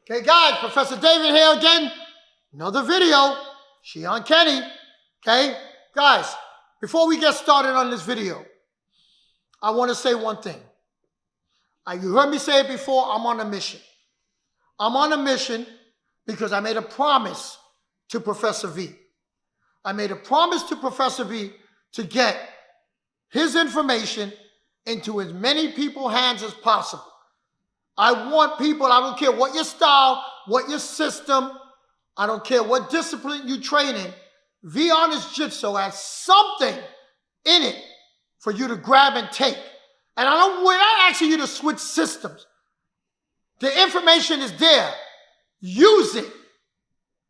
Okay, guys, Professor David here again. Another video. She on Kenny. Okay, guys, before we get started on this video, I want to say one thing. You heard me say it before, I'm on a mission. I'm on a mission because I made a promise to Professor V. I made a promise to Professor V to get his information into as many people's hands as possible. I want people, I don't care what your style, what your system, I don't care what discipline you train in, V Honest Jitsu has something in it for you to grab and take. And we're not asking you to switch systems. The information is there. Use it.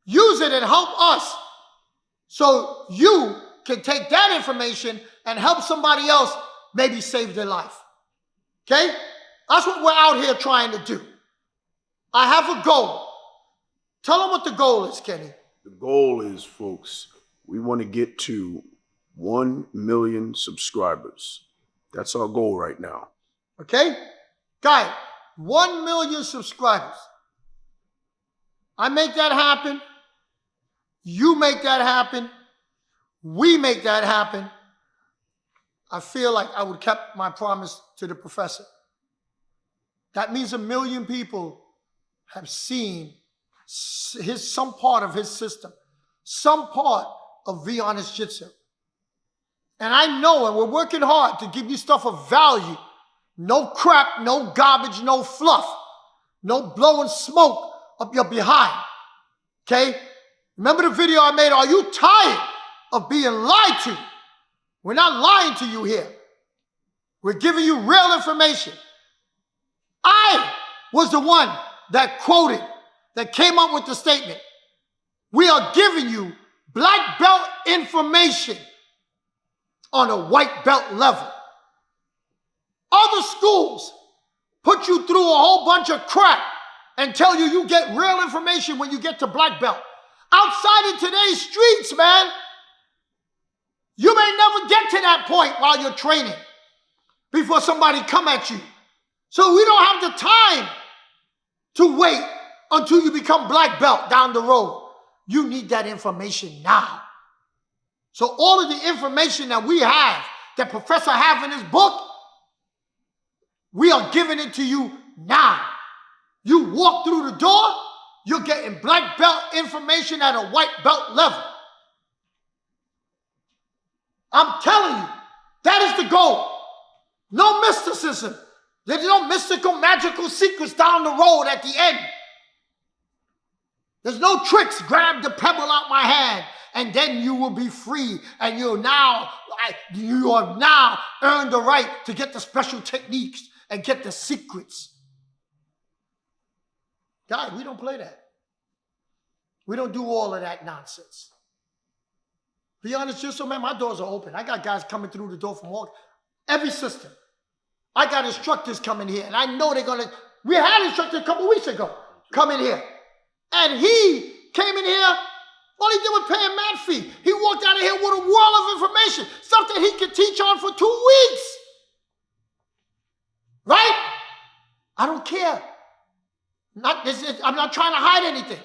Use it and help us so you can take that information and help somebody else maybe save their life. Okay? That's what we're out here trying to do. I have a goal. Tell them what the goal is, Kenny. The goal is, folks, we want to get to 1 million subscribers. That's our goal right now. Okay? Guy, 1 million subscribers. I make that happen. You make that happen. We make that happen. I feel like I would kept my promise to the professor. That means 1 million people have seen some part of his system, some part of V Honest Jitsu. And I know, and we're working hard to give you stuff of value. No crap, no garbage, no fluff, no blowing smoke up your behind. Okay? Remember the video I made? Are you tired of being lied to? We're not lying to you here. We're giving you real information. I was the one that quoted, that came up with the statement. We are giving you black belt information on a white belt level. Other schools put you through a whole bunch of crap and tell you get real information when you get to black belt. Outside in today's streets, man, you may never get to that point while you're training before somebody come at you. So we don't have the time to wait until you become black belt down the road. You need that information now. So all of the information that we have, that Professor have in his book, we are giving it to you now. You walk through the door, you're getting black belt information at a white belt level. I'm telling you, that is the goal. No mysticism. There's no mystical, magical secrets down the road at the end. There's no tricks. Grab the pebble out my hand and then you will be free. And you have now earned the right to get the special techniques and get the secrets. Guys, we don't play that. We don't do all of that nonsense. Be honest, just so man, my doors are open. I got guys coming through the door from all, every system. I got instructors coming here, and I know they're going to, we had instructors a couple weeks ago come in here. And he came in here, all he did was pay a mad fee. He walked out of here with a world of information, stuff that he could teach on for 2 weeks. Right? I don't care. I'm not trying to hide anything.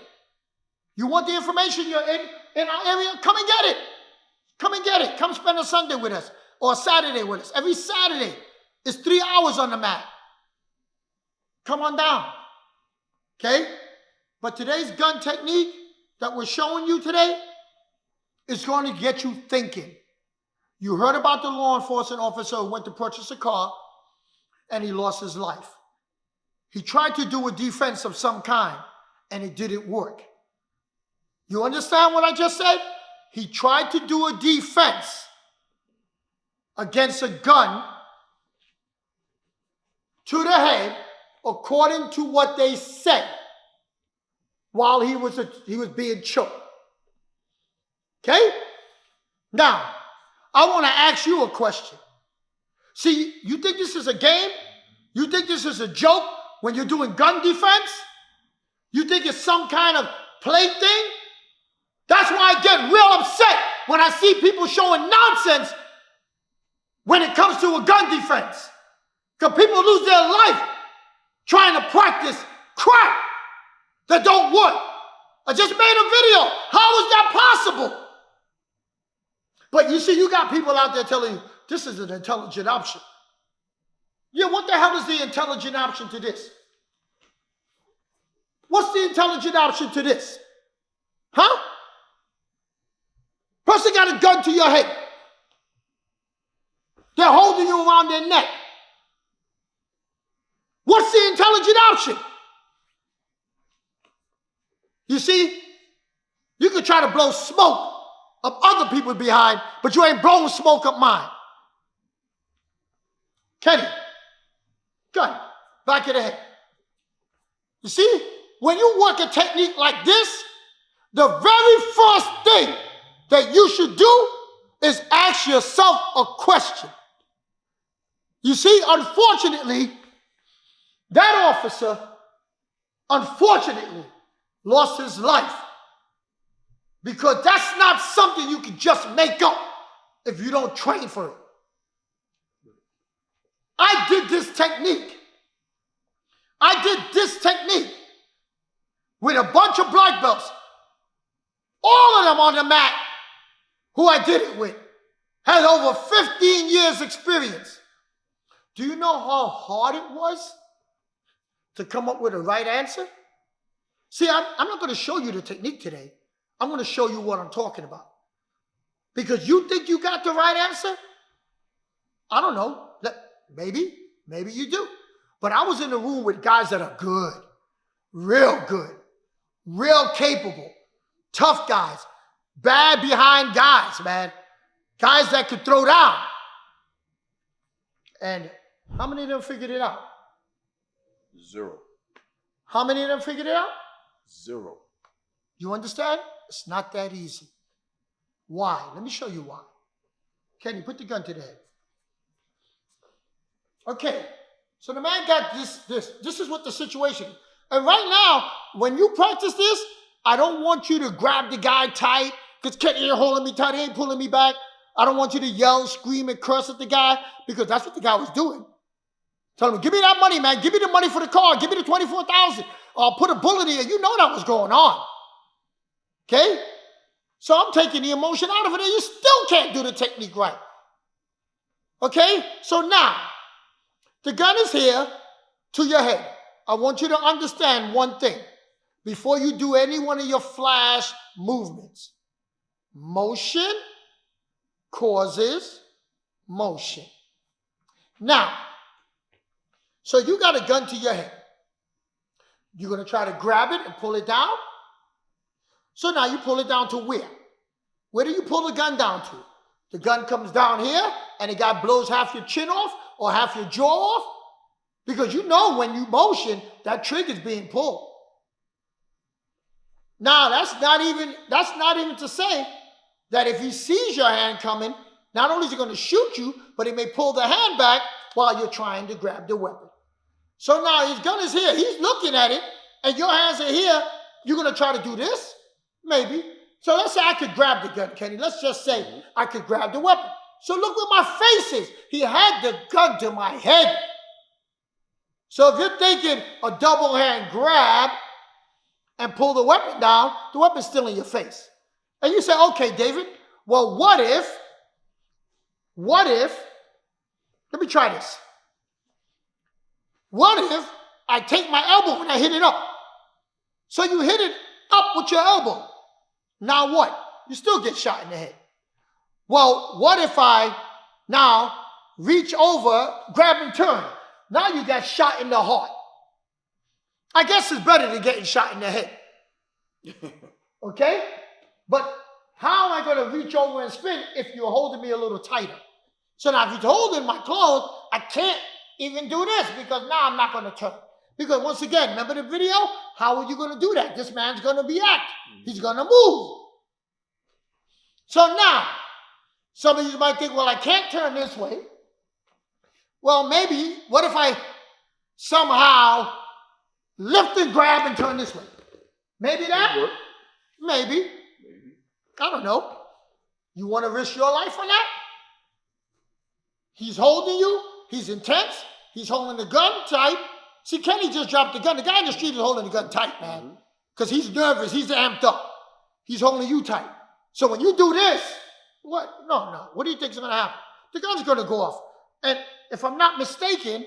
You want the information you're in our area? Come and get it. Come and get it. Come spend a Sunday with us or a Saturday with us. Every Saturday is 3 hours on the mat. Come on down. Okay? But today's gun technique that we're showing you today is going to get you thinking. You heard about the law enforcement officer who went to purchase a car and he lost his life. He tried to do a defense of some kind and it didn't work. You understand what I just said? He tried to do a defense against a gun to the head according to what they said while he was being choked. Okay? Now, I want to ask you a question. See, you think this is a game? You think this is a joke when you're doing gun defense? You think it's some kind of play thing? That's why I get real upset when I see people showing nonsense when it comes to a gun defense. Because people lose their life trying to practice crap. that don't work. I just made a video. How is that possible? But you see, you got people out there telling you, this is an intelligent option. Yeah, what the hell is the intelligent option to this? What's the intelligent option to this? Huh? Person got a gun to your head. They're holding you around their neck. What's the intelligent option? You see, you can try to blow smoke up other people behind, but you ain't blowing smoke up mine. Kenny, gun, back of the head. You see, when you work a technique like this, the very first thing that you should do is ask yourself a question. You see, unfortunately, that officer, unfortunately, lost his life because that's not something you can just make up if you don't train for it. I did this technique. With a bunch of black belts. All of them on the mat who I did it with had over 15 years experience. Do you know how hard it was to come up with a right answer? See, I'm not going to show you the technique today. I'm going to show you what I'm talking about. Because you think you got the right answer? I don't know. Maybe you do. But I was in the room with guys that are good, real capable, tough guys, bad behind guys, man. Guys that could throw down. And how many of them figured it out? 0. How many of them figured it out? 0. You understand? It's not that easy. Why? Let me show you why. Kenny, put the gun to the head. Okay, so the man got this. This is what the situation is. And right now, when you practice this, I don't want you to grab the guy tight, because Kenny ain't holding me tight, he ain't pulling me back. I don't want you to yell, scream, and curse at the guy, because that's what the guy was doing. Tell him, give me that money, man. Give me the money for the car. Give me the $24,000. I'll put a bullet in you. You know that was going on. Okay? So I'm taking the emotion out of it, and you still can't do the technique right. Okay? So now, the gun is here to your head. I want you to understand one thing before you do any one of your flash movements. Motion causes motion. Now, so you got a gun to your head. You're going to try to grab it and pull it down. So now you pull it down to where? Where do you pull the gun down to? The gun comes down here and the guy blows half your chin off or half your jaw off? Because you know when you motion, that trigger's being pulled. Now, that's not even to say that if he sees your hand coming, not only is he going to shoot you, but he may pull the hand back while you're trying to grab the weapon. So now his gun is here. He's looking at it, and your hands are here. You're going to try to do this? Maybe. So let's say I could grab the gun, Kenny. Let's just say I could grab the weapon. So look where my face is. He had the gun to my head. So if you're thinking a double hand grab and pull the weapon down, the weapon's still in your face. And you say, okay, David, well, what if, let me try this. What if I take my elbow and I hit it up? So you hit it up with your elbow. Now what? You still get shot in the head. Well, what if I now reach over, grab and turn? Now you got shot in the heart. I guess it's better than getting shot in the head. Okay? But how am I going to reach over and spin if you're holding me a little tighter? So now if you're holding my clothes, I can't even do this because now I'm not going to turn. Because once again, remember the video? How are you going to do that? This man's going to react. He's going to move. So now, some of you might think, well, I can't turn this way. Well, maybe, what if I somehow lift and grab and turn this way? Maybe that? Maybe. I don't know. You want to risk your life on that? He's holding you. He's intense. He's holding the gun tight. See, Kenny just dropped the gun. The guy in the street is holding the gun tight, man. Because he's nervous. He's amped up. He's holding you tight. So when you do this, what? No. What do you think is going to happen? The gun's going to go off. And if I'm not mistaken,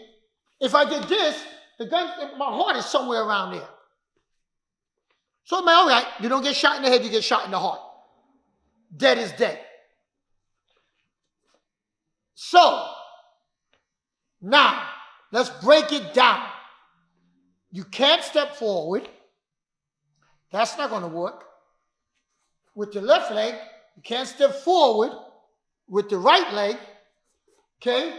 if I did this, the gun, my heart is somewhere around there. So I'm all right. You don't get shot in the head, you get shot in the heart. Dead is dead. So, now, let's break it down. You can't step forward. That's not going to work. With the left leg, you can't step forward. With the right leg, okay?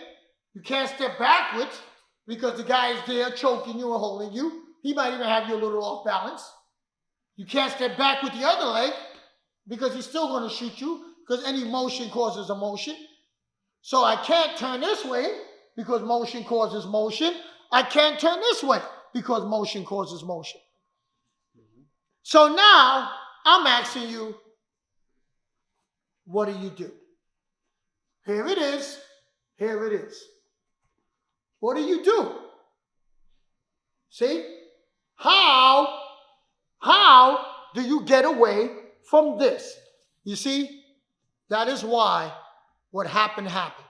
You can't step backwards because the guy is there choking you or holding you. He might even have you a little off balance. You can't step back with the other leg because he's still going to shoot you because any motion causes a motion. So I can't turn this way because motion causes motion. I can't turn this way because motion causes motion. So now I'm asking you, what do you do? Here it is. Here it is. What do you do? See? How do you get away from this? You see? That is why what happened happened.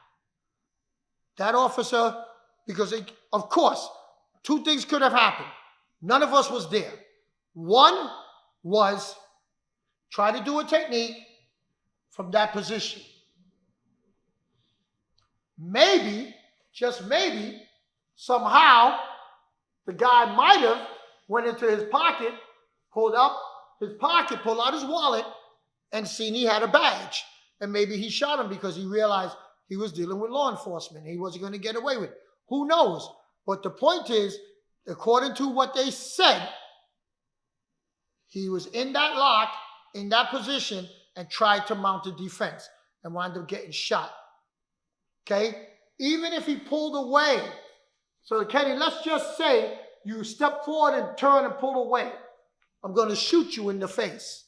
That officer, because of course, two things could have happened. None of us was there. One was try to do a technique from that position. Maybe, just maybe, somehow, the guy might have went into his pocket, pulled out his wallet, and seen he had a badge. And maybe he shot him because he realized he was dealing with law enforcement. He wasn't going to get away with it. Who knows? But the point is, according to what they said, he was in that lock, in that position, and tried to mount a defense and wound up getting shot. Okay? Even if he pulled away. So, Kenny, let's just say you step forward and turn and pull away. I'm going to shoot you in the face.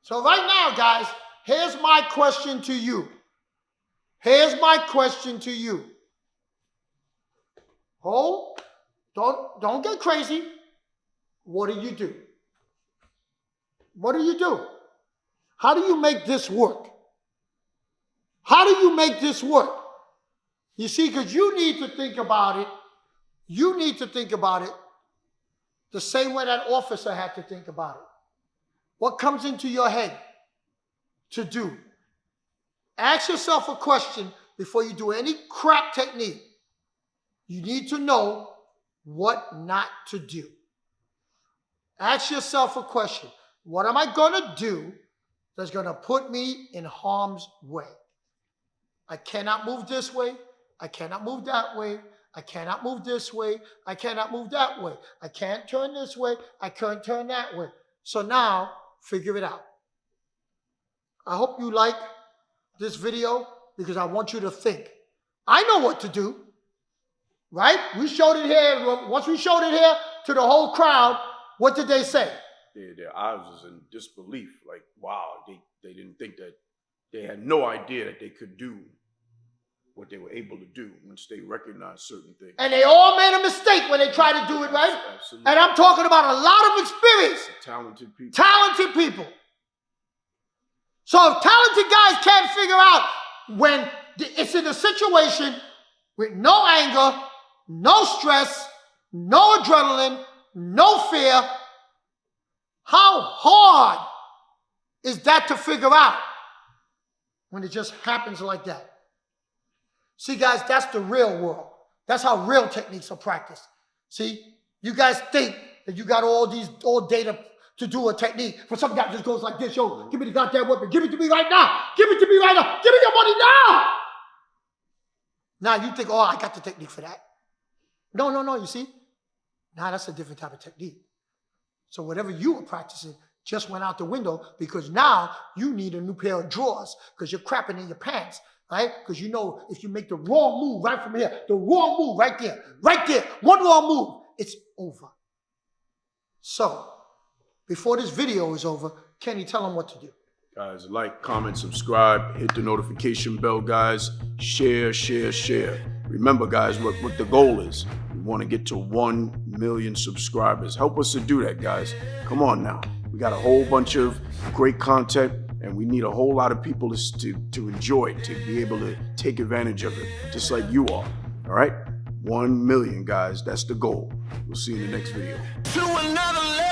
So right now, guys, here's my question to you. Here's my question to you. Hold. Don't get crazy. What do you do? What do you do? How do you make this work? How do you make this work? You see, because you need to think about it. You need to think about it the same way that officer had to think about it. What comes into your head to do? Ask yourself a question before you do any crap technique. You need to know what not to do. Ask yourself a question. What am I going to do that's going to put me in harm's way? I cannot move this way. I cannot move that way. I cannot move this way. I cannot move that way. I can't turn this way. I can't turn that way. So now, figure it out. I hope you like this video because I want you to think. I know what to do, right? We showed it here. Once we showed it here to the whole crowd, what did they say? Their eyes was in disbelief. Like, wow, they didn't think that, they had no idea that they could do what they were able to do once they recognized certain things. And they all made a mistake when they tried to do it, right? Absolutely. And I'm talking about a lot of experience. Talented people. Talented people. So if talented guys can't figure out when it's in a situation with no anger, no stress, no adrenaline, no fear, how hard is that to figure out when it just happens like that? See, guys, that's the real world. That's how real techniques are practiced. See, you guys think that you got all data to do a technique, but some guy just goes like this, yo, give me the goddamn weapon, give it to me right now, give it to me right now, give me your money now. Now you think, oh, I got the technique for that. No, you see? Now that's a different type of technique. So whatever you were practicing just went out the window because now you need a new pair of drawers because you're crapping in your pants, right? Because you know if you make the wrong move right from here, the wrong move right there, one wrong move, it's over. So, before this video is over, Kenny, tell them what to do. Guys, like, comment, subscribe, hit the notification bell, guys. Share. Remember, guys, what the goal is. We want to get to 1 million subscribers. Help us to do that, guys. Come on now. We got a whole bunch of great content, and we need a whole lot of people to enjoy it, to be able to take advantage of it, just like you are. All right? 1 million, guys. That's the goal. We'll see you in the next video. To another level.